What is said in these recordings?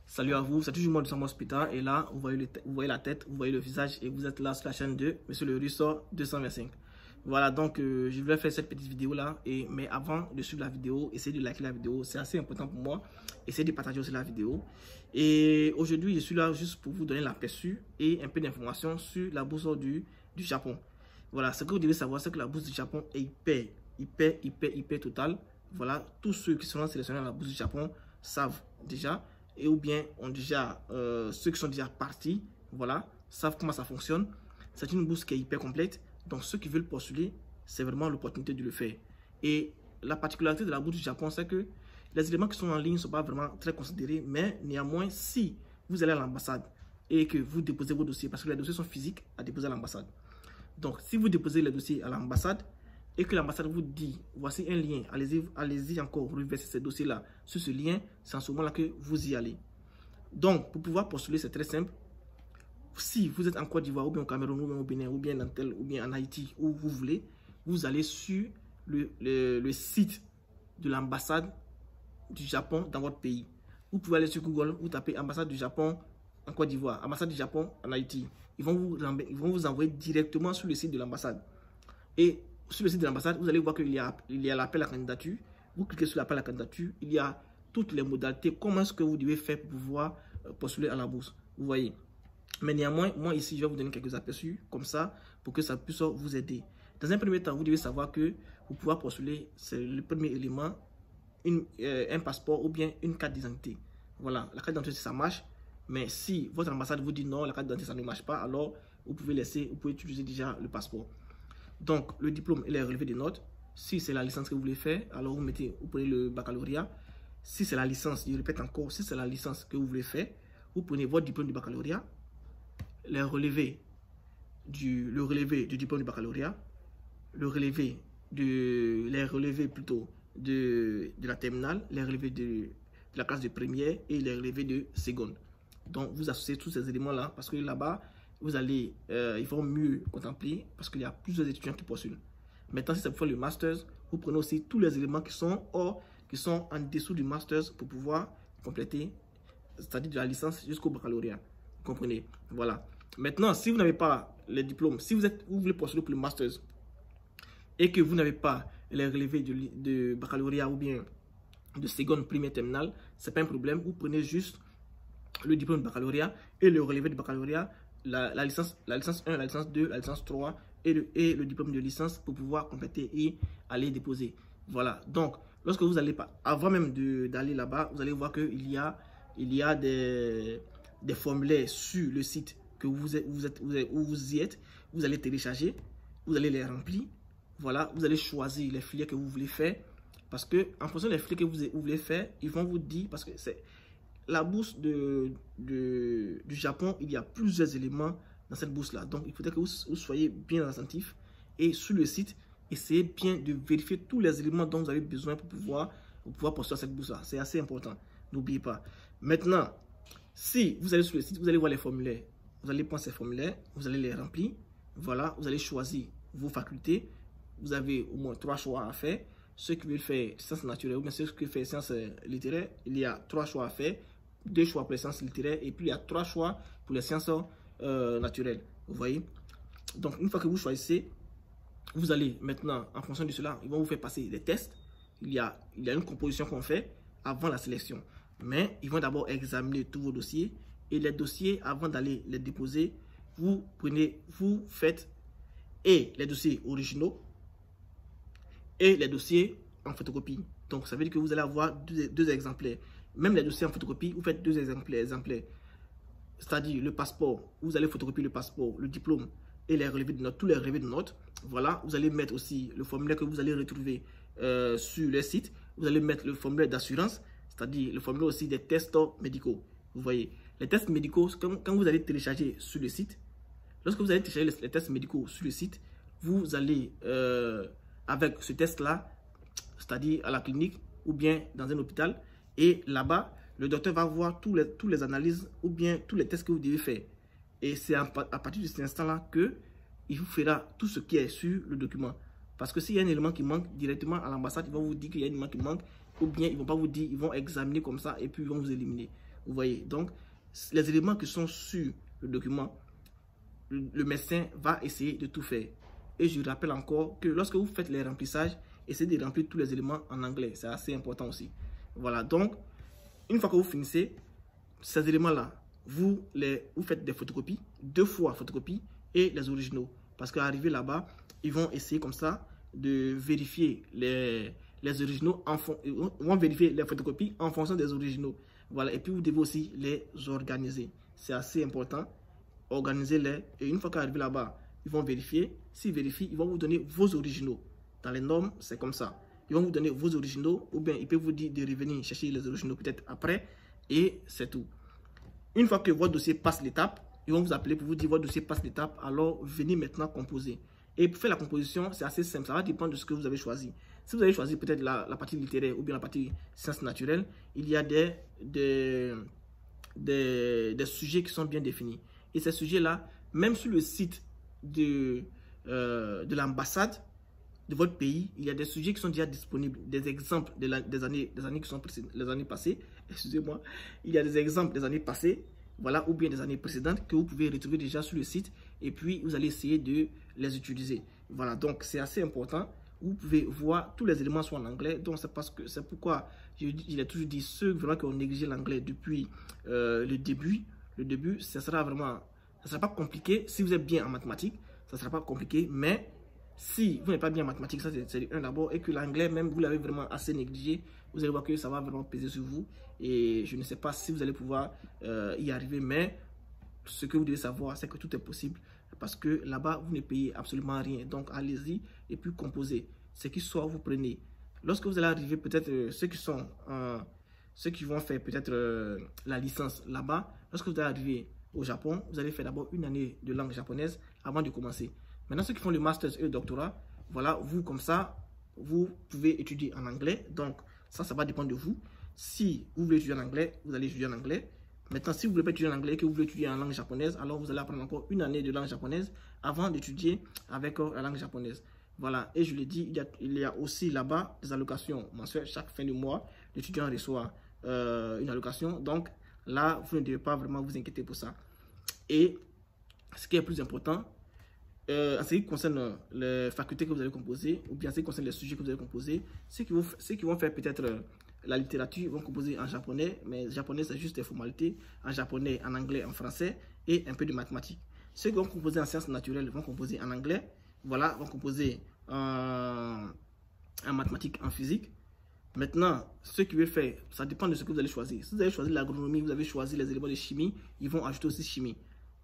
Salut à vous, c'est toujours moi de Sam Hospital et là, vous voyez la tête, vous voyez le visage et vous êtes là sur la chaîne de Monsieur le Russo 225. Voilà, donc je voulais faire cette petite vidéo là, mais avant de suivre la vidéo, essayez de liker la vidéo, c'est assez important pour moi. Essayez de partager aussi la vidéo. Et aujourd'hui, je suis là juste pour vous donner l'aperçu et un peu d'informations sur la bourse du Japon. Voilà, ce que vous devez savoir, c'est que la bourse du Japon est hyper totale. Voilà, tous ceux qui sont sélectionnés à la bourse du Japon savent déjà, et ou bien ont déjà, ceux qui sont déjà partis, voilà, savent comment ça fonctionne. C'est une bourse qui est hyper complète, donc ceux qui veulent postuler, c'est vraiment l'opportunité de le faire. Et la particularité de la bourse du Japon, c'est que les éléments qui sont en ligne ne sont pas vraiment très considérés, mais néanmoins, si vous allez à l'ambassade et que vous déposez vos dossiers, parce que les dossiers sont physiques à déposer à l'ambassade. Donc, si vous déposez les dossiers à l'ambassade et que l'ambassade vous dit, voici un lien, allez-y encore, reverser ces dossiers-là sur ce lien, c'est en ce moment-là que vous y allez. Donc, pour pouvoir postuler, c'est très simple. Si vous êtes en Côte d'Ivoire, ou bien au Cameroun, ou bien au Bénin, ou bien en Tel, ou bien en Haïti, où vous voulez, vous allez sur le site de l'ambassade du Japon dans votre pays. Vous pouvez aller sur Google, vous tapez ambassade du Japon en Côte d'Ivoire, ambassade du Japon en Haïti. Ils vont vous envoyer directement sur le site de l'ambassade. Et sur le site de l'ambassade, vous allez voir qu'il y a l'appel à candidature. Vous cliquez sur l'appel à candidature, il y a toutes les modalités, comment est-ce que vous devez faire pour pouvoir postuler à la bourse. Vous voyez. Mais néanmoins, moi ici, je vais vous donner quelques aperçus comme ça pour que ça puisse vous aider. Dans un premier temps, vous devez savoir que pour pouvoir postuler, c'est le premier élément, un passeport ou bien une carte d'identité. Voilà, la carte d'identité, ça marche. Mais si votre ambassade vous dit non, la carte d'identité, ça ne marche pas, alors vous pouvez utiliser déjà le passeport. Donc, le diplôme et les relevés des notes. Si c'est la licence que vous voulez faire, alors vous prenez le baccalauréat. Si c'est la licence, je répète encore, si c'est la licence que vous voulez faire, vous prenez votre diplôme du baccalauréat, le relevé du diplôme du baccalauréat, les relevés de la terminale, les relevés de la classe de première et les relevés de seconde. Donc, vous associez tous ces éléments-là parce que là-bas, ils vont mieux contempler parce qu'il y a plusieurs étudiants qui postulent. Maintenant, si ça vous fait le master, vous prenez aussi tous les éléments qui sont en dessous du master pour pouvoir compléter, c'est-à-dire de la licence jusqu'au baccalauréat. Vous comprenez? Voilà. Maintenant, si vous n'avez pas les diplômes, si vous voulez postuler pour le master et que vous n'avez pas les relevés de baccalauréat ou bien de seconde, première, terminale, c'est pas un problème. Vous prenez juste le diplôme de baccalauréat et le relevé de baccalauréat, la licence 1, la licence 2, la licence 3 et le diplôme de licence pour pouvoir compléter et aller déposer. Voilà. Donc, lorsque vous allez pas, avant même d'aller là-bas, vous allez voir qu'il y a des formulaires sur le site que où vous y êtes. Vous allez télécharger, vous allez les remplir. Voilà, vous allez choisir les filières que vous voulez faire. Parce que en fonction des filières que vous voulez faire, ils vont vous dire, parce que c'est la bourse du Japon, il y a plusieurs éléments dans cette bourse-là. Donc, il faudrait que vous soyez bien attentif. Et sur le site, essayez bien de vérifier tous les éléments dont vous avez besoin pour pouvoir postuler à cette bourse-là. C'est assez important. N'oubliez pas. Maintenant, si vous allez sur le site, vous allez voir les formulaires. Vous allez prendre ces formulaires, vous allez les remplir. Voilà, vous allez choisir vos facultés. Vous avez au moins 3 choix à faire. Ceux qui veulent faire sciences naturelles ou bien ceux qui veulent faire sciences littéraires, il y a 3 choix à faire. 2 choix pour les sciences littéraires et puis il y a 3 choix pour les sciences naturelles. Vous voyez? Donc, une fois que vous choisissez, vous allez maintenant, en fonction de cela, ils vont vous faire passer des tests. Il y a une composition qu'on fait avant la sélection. Mais ils vont d'abord examiner tous vos dossiers. Et les dossiers, avant d'aller les déposer, vous faites et les dossiers originaux et les dossiers en photocopie. Donc, ça veut dire que vous allez avoir deux exemplaires. Même les dossiers en photocopie, vous faites 2 exemplaires. C'est-à-dire le passeport, vous allez photocopier le passeport, le diplôme et les relevés de notes, tous les relevés de notes. Voilà, vous allez mettre aussi le formulaire que vous allez retrouver sur le site. Vous allez mettre le formulaire d'assurance, c'est-à-dire le formulaire aussi des tests médicaux. Vous voyez, les tests médicaux, quand vous allez télécharger sur le site, lorsque vous allez télécharger les tests médicaux sur le site, vous allez, avec ce test-là, c'est-à-dire à la clinique ou bien dans un hôpital, et là-bas, le docteur va voir tous les analyses ou bien tous les tests que vous devez faire. Et c'est à partir de cet instant-là qu'il vous fera tout ce qui est sur le document. Parce que s'il y a un élément qui manque, directement à l'ambassade, ils vont vous dire qu'il y a un élément qui manque, ou bien ils ne vont pas vous dire, ils vont examiner comme ça et puis ils vont vous éliminer. Vous voyez, donc, les éléments qui sont sur le document, le médecin va essayer de tout faire. Et je rappelle encore que lorsque vous faites les remplissages, essayez de remplir tous les éléments en anglais. C'est assez important aussi. Voilà, donc, une fois que vous finissez, ces éléments-là, vous faites des photocopies, 2 fois photocopie et les originaux. Parce qu'arrivé là-bas, ils vont essayer comme ça de vérifier les originaux, ils vont vérifier les photocopies en fonction des originaux. Voilà, et puis vous devez aussi les organiser. C'est assez important. Organisez-les et une fois qu'arrivé là-bas, ils vont vérifier. S'ils vérifient, ils vont vous donner vos originaux. Dans les normes, c'est comme ça. Ils vont vous donner vos originaux ou bien ils peuvent vous dire de revenir chercher les originaux peut-être après et c'est tout. Une fois que votre dossier passe l'étape, ils vont vous appeler pour vous dire votre dossier passe l'étape, alors venez maintenant composer. Et pour faire la composition, c'est assez simple, ça va dépendre de ce que vous avez choisi. Si vous avez choisi peut-être la partie littéraire ou bien la partie sciences naturelles, il y a des sujets qui sont bien définis. Et ces sujets-là, même sur le site de l'ambassade de votre pays, il y a des sujets qui sont déjà disponibles, des exemples des années qui sont les années passées, excusez-moi, il y a des exemples des années passées, voilà, ou bien des années précédentes que vous pouvez retrouver déjà sur le site et puis vous allez essayer de les utiliser. Voilà, donc c'est assez important. Vous pouvez voir tous les éléments sont en anglais, donc c'est pourquoi je l'ai toujours dit, ceux vraiment qui ont négligé l'anglais depuis le début, ça sera pas compliqué. Si vous êtes bien en mathématiques, ça ne sera pas compliqué, mais si vous n'êtes pas bien en mathématiques, ça c'est un d'abord, et que l'anglais même vous l'avez vraiment assez négligé, vous allez voir que ça va vraiment peser sur vous et je ne sais pas si vous allez pouvoir y arriver, mais ce que vous devez savoir, c'est que tout est possible parce que là-bas, vous ne payez absolument rien. Donc, allez-y et puis composez. Ce qui soit, vous prenez. Lorsque vous allez arriver, peut-être ceux qui vont faire peut-être la licence là-bas, lorsque vous allez arriver au Japon, vous allez faire d'abord une année de langue japonaise avant de commencer. Maintenant, ceux qui font le master et le doctorat, voilà, vous, comme ça, vous pouvez étudier en anglais. Donc, ça va dépendre de vous. Si vous voulez étudier en anglais, vous allez étudier en anglais. Maintenant, si vous ne voulez pas étudier en anglais et que vous voulez étudier en langue japonaise, alors vous allez apprendre encore une année de langue japonaise avant d'étudier avec la langue japonaise. Voilà, et je l'ai dit, il y a aussi là-bas des allocations mensuelles. Chaque fin de mois, l'étudiant reçoit une allocation. Donc là, vous ne devez pas vraiment vous inquiéter pour ça. Et ce qui est plus important, en ce qui concerne les facultés que vous allez composer, ou bien en ce qui concerne les sujets que vous allez composer, ceux qui vont faire peut-être la littérature vont composer en japonais, mais japonais c'est juste des formalités, en japonais, en anglais, en français et un peu de mathématiques. Ceux qui vont composer en sciences naturelles vont composer en anglais, voilà, vont composer en mathématiques, en physique. Maintenant, ceux qui veulent faire, ça dépend de ce que vous allez choisir. Si vous avez choisi l'agronomie, vous avez choisi les éléments de chimie, ils vont ajouter aussi chimie.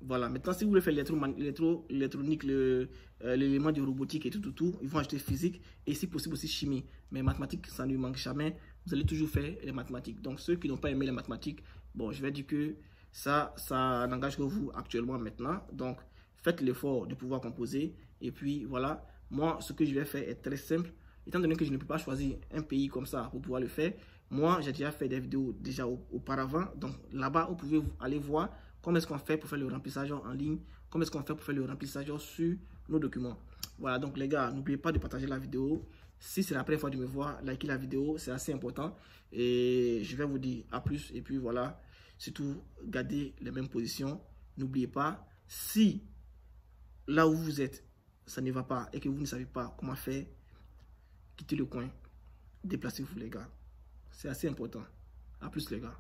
Voilà, maintenant si vous voulez faire l'électronique, l'élément de robotique et tout, ils vont ajouter physique et si possible aussi chimie. Mais mathématiques, ça ne manque jamais, vous allez toujours faire les mathématiques. Donc ceux qui n'ont pas aimé les mathématiques, bon, je vais dire que ça n'engage que vous actuellement maintenant. Donc faites l'effort de pouvoir composer. Et puis voilà, moi ce que je vais faire est très simple. Étant donné que je ne peux pas choisir un pays comme ça pour pouvoir le faire, moi j'ai déjà fait des vidéos déjà auparavant. Donc là-bas, vous pouvez aller voir comment est-ce qu'on fait pour faire le remplissage en ligne, comment est-ce qu'on fait pour faire le remplissage sur nos documents. Voilà, donc les gars, n'oubliez pas de partager la vidéo. Si c'est la première fois de me voir, likez la vidéo, c'est assez important. Et je vais vous dire à plus. Et puis voilà, surtout, gardez les mêmes positions. N'oubliez pas, si là où vous êtes, ça ne va pas et que vous ne savez pas comment faire, quittez le coin, déplacez-vous les gars. C'est assez important. À plus les gars.